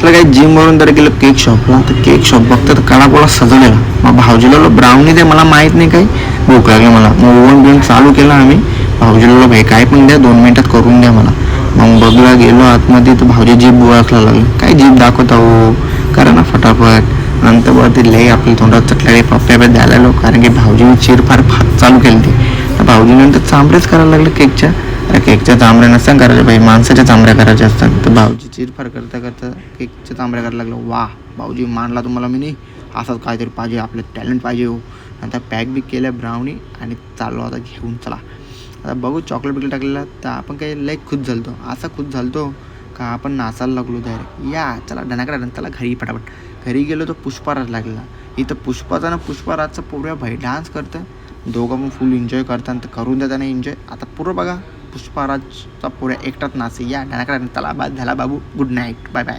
त्याला काही जिमवरून तर गेलो केक शॉपला, तर केक शॉप बघता तर कडा सजवलेला. मग भाऊजीला ब्राउनी दे, मला माहीत नाही काही, भूक लागली मला. मग ओव्हन बिव्हन चालू केला आम्ही. भाऊजीला भाई काय पण द्या, 2 मिनिटात करून द्या मला. मग बघला गेलो आतमध्ये, तर भाऊजी जीभ ओळखला लागले. काय जीभ दाखवता हो, करा ना फटाफट. नंतर बघ ते लई आपल्या तोंडात चटले पप्प्या द्यायला लो, कारण की भाऊजीने चिरफार चालू केली ती. तर भाऊजी नंतर चांबरेच करायला लागले केकच्या. केकच्या चांबऱ्या नसतात करायच्या भाई, माणसाच्या चांबऱ्या करायच्या असतात. तर भाऊजी चिरफार करता करता केकच्या चांबऱ्या करायला लागलं. वा भाऊजी मानला तुम्हाला मी, नाही असंच काहीतरी पाहिजे, आपलं टॅलेंट पाहिजे हो. नंतर पॅक बी केल्या ब्राउनी आणि चाललो आता घेऊन चला. आता बघू चॉकलेट बिकलेट टाकलेला, तर आपण काही लई खुश झालतो, असा खुश झालतो का आपण नाचायला लागलो डायरेक्ट. या चला डनाकडा चला घरी पटापट. घरी गेलो तर पुष्पाराज लागला. इथं पुष्पाचा ना पुष्पाराजचा पोऱ्या भाई डान्स करतं, दोघं पण फुल एन्जॉय करतात. तर करून देताना एन्जॉय. आता पूर्ण बघा पुष्पाराजचा पोऱ्या एकटाच नाचे. या डनाकडा चला बाद झाला बाबू, गुड नाईट, बाय बाय.